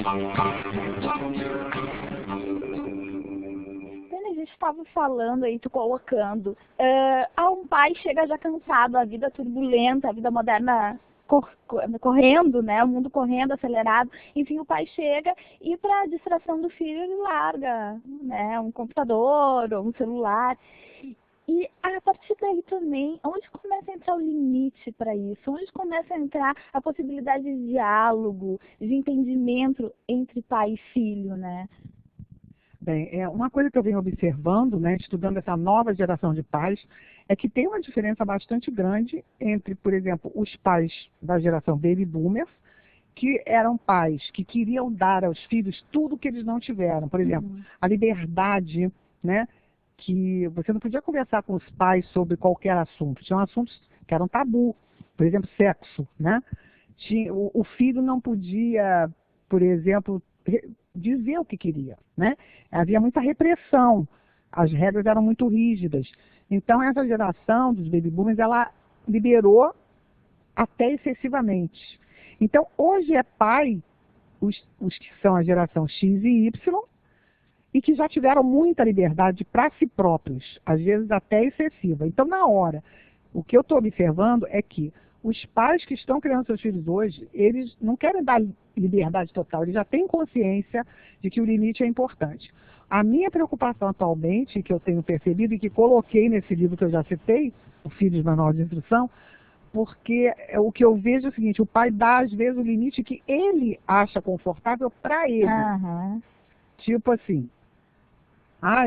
A gente estava falando aí, tu colocando, um pai chega já cansado, a vida turbulenta, a vida moderna correndo, né, o mundo correndo, acelerado, enfim, o pai chega e para distração do filho ele larga, né, um computador ou um celular. E a partir daí também, onde começa a entrar o limite para isso? Onde começa a entrar a possibilidade de diálogo, de entendimento entre pai e filho, né? Bem, uma coisa que eu venho observando, né, estudando essa nova geração de pais, é que tem uma diferença bastante grande entre, por exemplo, os pais da geração Baby Boomers, que eram pais que queriam dar aos filhos tudo que eles não tiveram. Por exemplo, a liberdade, né, que você não podia conversar com os pais sobre qualquer assunto. Tinham assuntos que eram tabu, por exemplo, sexo, né? O filho não podia, por exemplo, dizer o que queria, né? Havia muita repressão, as regras eram muito rígidas. Então, essa geração dos baby boomers, ela liberou até excessivamente. Então, hoje é pai, os que são a geração X e Y, e que já tiveram muita liberdade para si próprios, às vezes até excessiva. Então, na hora, o que eu estou observando é que os pais que estão criando seus filhos hoje, eles não querem dar liberdade total, eles já têm consciência de que o limite é importante. A minha preocupação atualmente, que eu tenho percebido e que coloquei nesse livro que eu já citei, O Filhos Manual de Instrução, porque o que eu vejo é o seguinte, o pai dá às vezes o limite que ele acha confortável para ele. Tipo assim,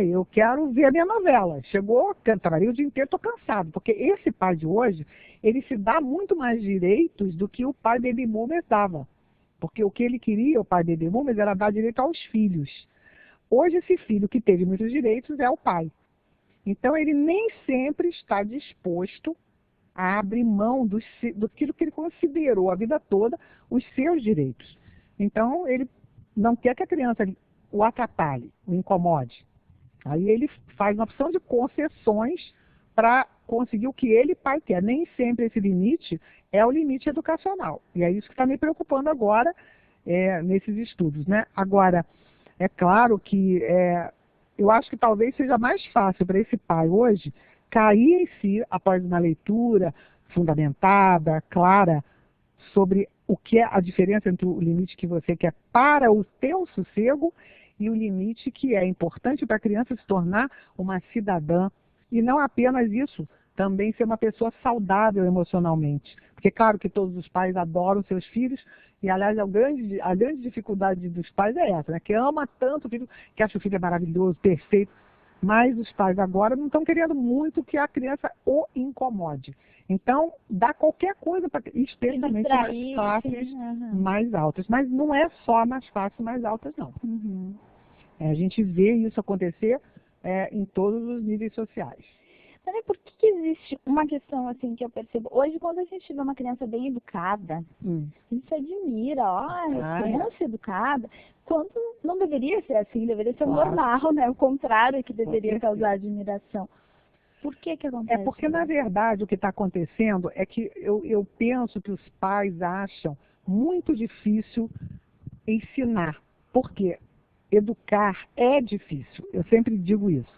eu quero ver a minha novela. Chegou, trabalhei o dia inteiro, estou cansado. Porque esse pai de hoje, ele se dá muito mais direitos do que o pai baby boomer dava. Porque o que ele queria, o pai baby boomer, era dar direito aos filhos. Hoje, esse filho que teve muitos direitos é o pai. Então, ele nem sempre está disposto a abrir mão do que ele considerou a vida toda os seus direitos. Então, ele não quer que a criança o atrapalhe, o incomode. Aí ele faz uma opção de concessões para conseguir o que ele, pai, quer. Nem sempre esse limite é o limite educacional. E é isso que está me preocupando agora nesses estudos, né? Agora, é claro que eu acho que talvez seja mais fácil para esse pai hoje cair em si após uma leitura fundamentada, clara, sobre o que é a diferença entre o limite que você quer para o teu sossego e o limite que é importante para a criança se tornar uma cidadã. E não apenas isso, também ser uma pessoa saudável emocionalmente. Porque claro que todos os pais adoram seus filhos, e aliás a grande dificuldade dos pais é essa, né? Que ama tanto o filho, que acha o filho maravilhoso, perfeito, mas os pais agora não estão querendo muito que a criança o incomode. Então, dá qualquer coisa, especialmente nas classes mais altas. Mas não é só nas classes mais altas, não. A gente vê isso acontecer em todos os níveis sociais. Mas por que existe uma questão assim que eu percebo? Hoje, quando a gente vê uma criança bem educada, a gente se admira, criança educada, quando não deveria ser assim, deveria ser normal, né? O contrário que deveria causar admiração. Por que acontece? Porque, na verdade, o que está acontecendo é que eu penso que os pais acham muito difícil ensinar. Por quê? Educar é difícil. Eu sempre digo isso.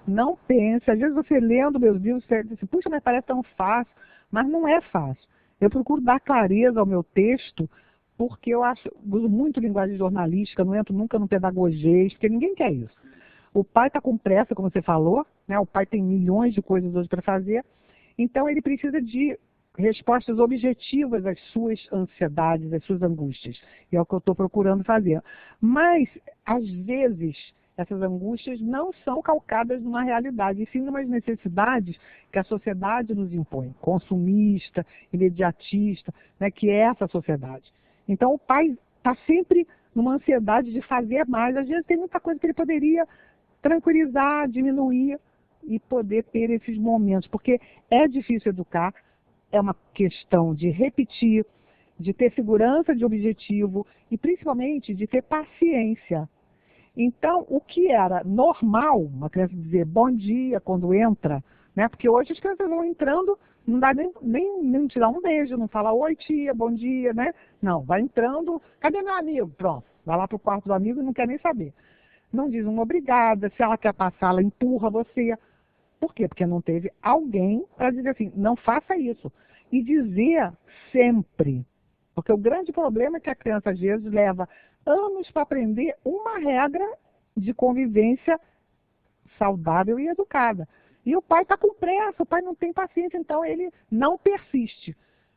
Não pense, às vezes você lendo meus livros, você diz, puxa, mas parece tão fácil, mas não é fácil. Eu procuro dar clareza ao meu texto, porque eu uso muito linguagem jornalística, não entro nunca no pedagogês, porque ninguém quer isso. O pai está com pressa, como você falou, né? O pai tem milhões de coisas hoje para fazer, então ele precisa de respostas objetivas às suas ansiedades, às suas angústias. E é o que eu estou procurando fazer. Mas, às vezes, essas angústias não são calcadas numa realidade, e sim numas necessidades que a sociedade nos impõe, consumista, imediatista, né, que é essa sociedade. Então o pai está sempre numa ansiedade de fazer mais, às vezes tem muita coisa que ele poderia tranquilizar, diminuir e poder ter esses momentos, porque é difícil educar, é uma questão de repetir, de ter segurança de objetivo e principalmente de ter paciência. Então, o que era normal, uma criança dizer bom dia quando entra, né? Porque hoje as crianças vão entrando, não dá nem te dá um beijo, não fala oi tia, bom dia, né? Não, vai entrando, cadê meu amigo? Pronto, Vai lá para o quarto do amigo e não quer nem saber. Não diz uma obrigada, se ela quer passar, ela empurra você. Por quê? Porque não teve alguém para dizer assim, não faça isso. E dizer sempre. Porque o grande problema é que a criança, às vezes, leva anos para aprender uma regra de convivência saudável e educada. E o pai está com pressa, o pai não tem paciência, então ele não persiste.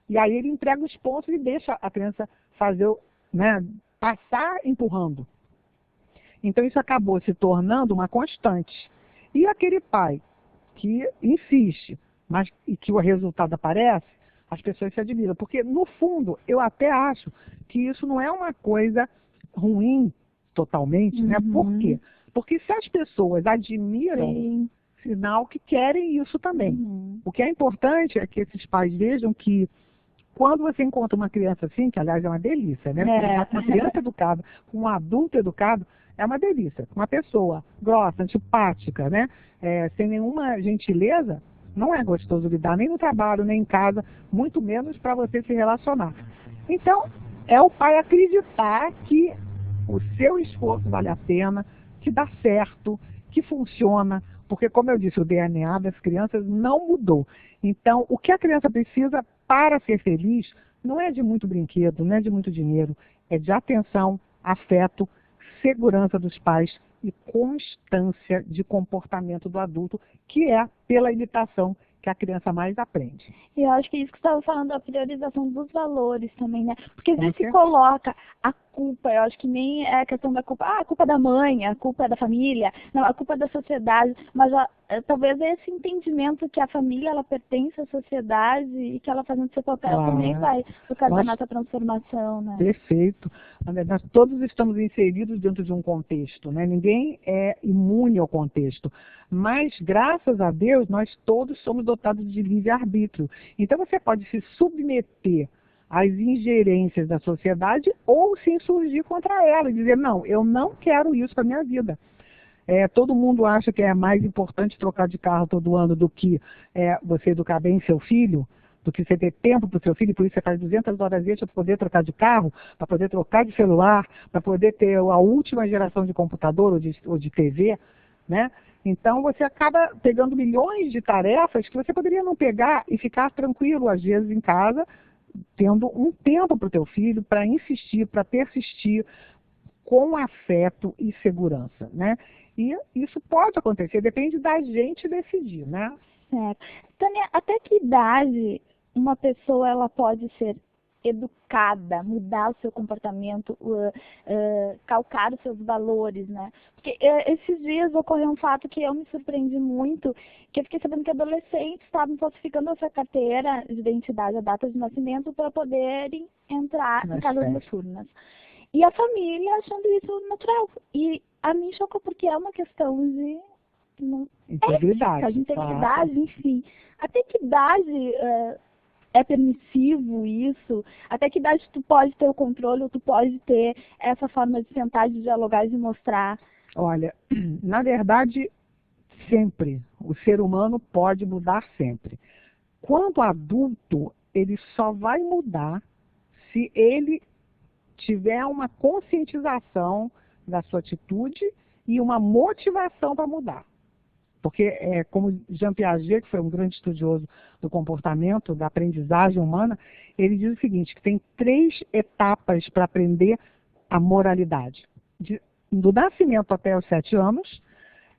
E aí ele entrega os pontos e deixa a criança fazer, né, passar empurrando. Então isso acabou se tornando uma constante. E aquele pai que insiste, mas e que o resultado aparece, as pessoas se admiram. Porque, no fundo, eu até acho que isso não é uma coisa ruim totalmente, né? Por quê? Porque se as pessoas admiram, Sim. sinal que querem isso também. O que é importante é que esses pais vejam que quando você encontra uma criança assim, que aliás é uma delícia, né? Uma criança educada, um adulto educado, é uma delícia. Uma pessoa grossa, antipática, né? Sem nenhuma gentileza, não é gostoso lidar nem no trabalho, nem em casa, muito menos para você se relacionar. Então, é o pai acreditar que o seu esforço vale a pena, que dá certo, que funciona, porque, como eu disse, o DNA das crianças não mudou. Então, o que a criança precisa para ser feliz não é de muito brinquedo, não é de muito dinheiro, é de atenção, afeto, segurança dos pais e constância de comportamento do adulto, que é pela imitação que a criança mais aprende. E eu acho que isso que você estava falando, a priorização dos valores também, né? Porque às vezes se Ok. coloca a culpa, eu acho que nem é a questão da culpa, a culpa é da mãe, a culpa é da família, não, a culpa é da sociedade, mas talvez esse entendimento que a família, ela pertence à sociedade e que ela fazendo seu papel também vai tocar na nossa transformação, né? Perfeito. Nós todos estamos inseridos dentro de um contexto, né? Ninguém é imune ao contexto. Mas, graças a Deus, nós todos somos dotados de livre-arbítrio. Então, você pode se submeter às ingerências da sociedade ou se insurgir contra ela e dizer, não, eu não quero isso para a minha vida. Todo mundo acha que é mais importante trocar de carro todo ano do que você educar bem seu filho, do que você ter tempo para o seu filho, por isso você faz 200 horas extras para poder trocar de carro, para poder trocar de celular, para poder ter a última geração de computador ou de TV, né? Então você acaba pegando milhões de tarefas que você poderia não pegar e ficar tranquilo, às vezes, em casa, tendo um tempo para o teu filho, para insistir, para persistir, com afeto e segurança, né? E isso pode acontecer, depende da gente decidir, né? Certo. Tânia, até que idade uma pessoa ela pode ser educada, mudar o seu comportamento, calcar os seus valores, né? Porque esses dias ocorreu um fato que eu me surpreendi muito, que eu fiquei sabendo que adolescentes estavam falsificando a sua carteira de identidade, a data de nascimento, para poderem entrar em casas noturnas. E a família achando isso natural. E a mim chocou porque é uma questão de integridade, ética, de integridade, enfim. Até que idade é permissivo isso? Até que idade tu pode ter o controle ou tu pode ter essa forma de sentar, de dialogar, de mostrar? Olha, na verdade, sempre. O ser humano pode mudar sempre. Quanto adulto, ele só vai mudar se ele tiver uma conscientização da sua atitude e uma motivação para mudar. Porque, como Jean Piaget, que foi um grande estudioso do comportamento, da aprendizagem humana, ele diz o seguinte, que tem 3 etapas para aprender a moralidade. Do nascimento até os 7 anos,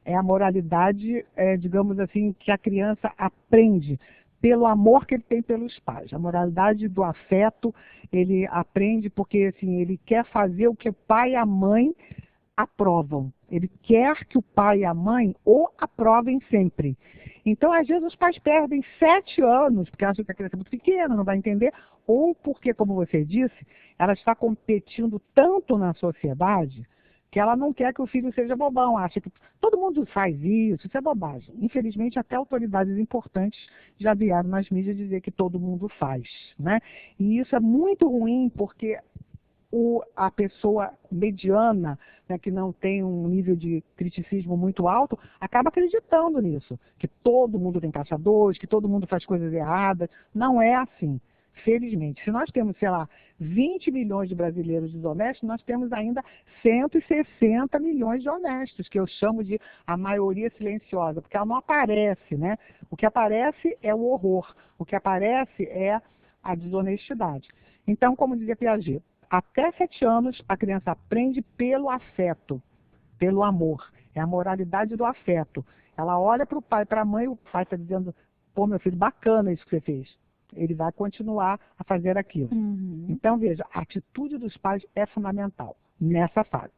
é a moralidade, digamos assim, que a criança aprende pelo amor que ele tem pelos pais. A moralidade do afeto, ele aprende porque assim, ele quer fazer o que o pai e a mãe aprovam. Ele quer que o pai e a mãe o aprovem sempre. Então, às vezes, os pais perdem 7 anos, porque acham que a criança é muito pequena, não vai entender, ou porque, como você disse, ela está competindo tanto na sociedade que ela não quer que o filho seja bobão, acha que todo mundo faz isso é bobagem. Infelizmente, até autoridades importantes já vieram nas mídias dizer que todo mundo faz, né? E isso é muito ruim, porque a pessoa mediana, né, que não tem um nível de criticismo muito alto, acaba acreditando nisso, que todo mundo tem caixa 2, que todo mundo faz coisas erradas. Não é assim. felizmente. Se nós temos, sei lá, 20 milhões de brasileiros desonestos, nós temos ainda 160 milhões de honestos, que eu chamo de a maioria silenciosa, porque ela não aparece, né? O que aparece é o horror, o que aparece é a desonestidade. Então, como dizia Piaget, até 7 anos a criança aprende pelo afeto, pelo amor. É a moralidade do afeto. Ela olha para o pai, para a mãe, o pai está dizendo, pô, meu filho, bacana isso que você fez. Ele vai continuar a fazer aquilo. Então, veja, a atitude dos pais é fundamental nessa fase.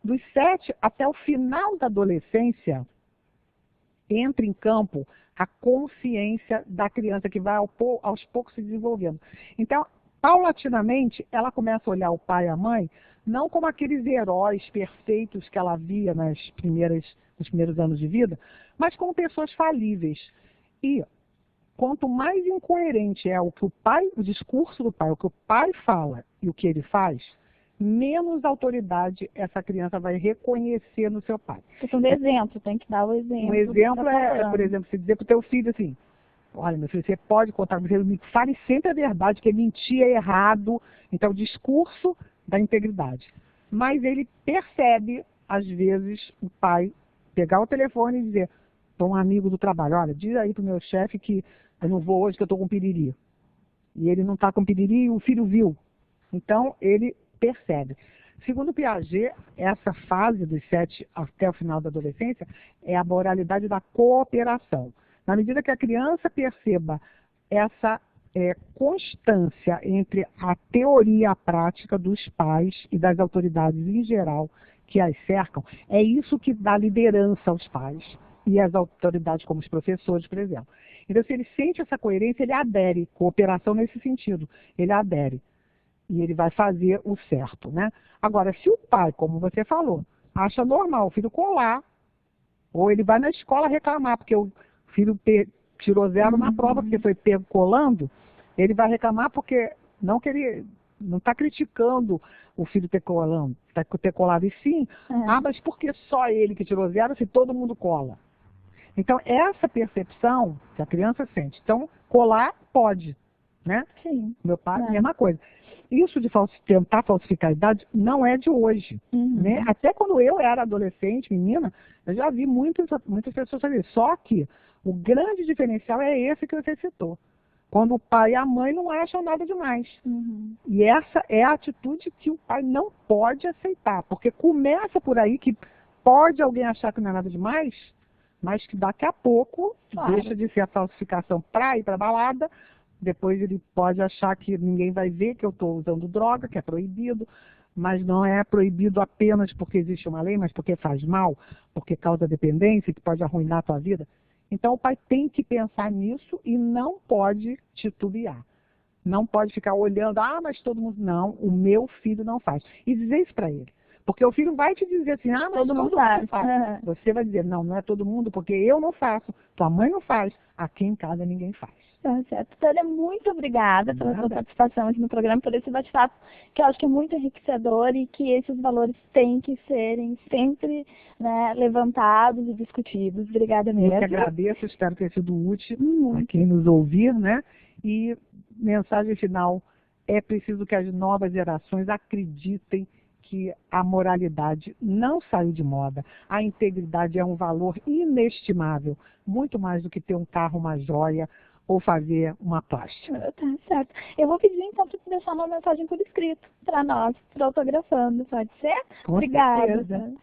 Dos 7 até o final da adolescência, entra em campo a consciência da criança, que vai aos poucos se desenvolvendo. Então, paulatinamente, ela começa a olhar o pai e a mãe não como aqueles heróis perfeitos que ela via nos primeiros anos de vida, mas como pessoas falíveis. E quanto mais incoerente é o discurso do pai, o que o pai fala e o que ele faz, menos autoridade essa criança vai reconhecer no seu pai. Questão de exemplo, tem que dar o exemplo. Um exemplo é, por exemplo, se dizer para o teu filho assim, olha, meu filho, você pode contar, me fale sempre a verdade, que mentir é errado. Então, discurso da integridade. Mas ele percebe, às vezes, o pai pegar o telefone e dizer para um amigo do trabalho, olha, diz aí para o meu chefe que eu não vou hoje, que eu estou com piriri. E ele não está com piriri e o filho viu. Então, ele percebe. Segundo Piaget, essa fase dos 7 até o final da adolescência é a moralidade da cooperação. Na medida que a criança perceba essa constância entre a teoria e a prática dos pais e das autoridades em geral que as cercam, é isso que dá liderança aos pais e às autoridades, como os professores, por exemplo. Então, se ele sente essa coerência, ele adere. Cooperação nesse sentido, ele adere. E ele vai fazer o certo, né? Agora, se o pai, como você falou, acha normal o filho colar, ou ele vai na escola reclamar, porque o filho tirou 0 na prova, porque foi pego colando, ele vai reclamar porque não que ele não está criticando o filho ter colado, e sim, mas por que só ele que tirou 0 se todo mundo cola? Então, essa percepção que a criança sente. Então, colar pode, né? Sim. Meu pai, mesma coisa. Isso de tentar falsificar a idade não é de hoje, né? Até quando eu era adolescente, menina, eu já vi muitas pessoas fazer. Só que o grande diferencial é esse que você citou. Quando o pai e a mãe não acham nada demais. E essa é a atitude que o pai não pode aceitar. Porque começa por aí que pode alguém achar que não é nada demais, mas que daqui a pouco deixa de ser a falsificação para ir para a balada. Depois ele pode achar que ninguém vai ver que eu estou usando droga, que é proibido, mas não é proibido apenas porque existe uma lei, mas porque faz mal, porque causa dependência, que pode arruinar a tua vida. Então o pai tem que pensar nisso e não pode titubear. Não pode ficar olhando, mas todo mundo... Não, o meu filho não faz. E dizer isso para ele. Porque o filho vai te dizer assim, mas todo mundo faz. Você vai dizer, não é todo mundo, porque eu não faço, tua mãe não faz, aqui em casa ninguém faz. Tá certo. Tânia, muito obrigada pela sua participação aqui no programa, por esse bate-papo, que eu acho que é muito enriquecedor e que esses valores têm que serem sempre, né, levantados e discutidos. Obrigada mesmo. Eu que agradeço, espero ter sido útil a quem nos ouvir, né? E mensagem final, é preciso que as novas gerações acreditem que a moralidade não saiu de moda. A integridade é um valor inestimável, muito mais do que ter um carro, uma joia, ou fazer uma plástica. Tá certo. Eu vou pedir então para você deixar uma mensagem por escrito para nós, para autografando, pode ser? Com Obrigada. certeza.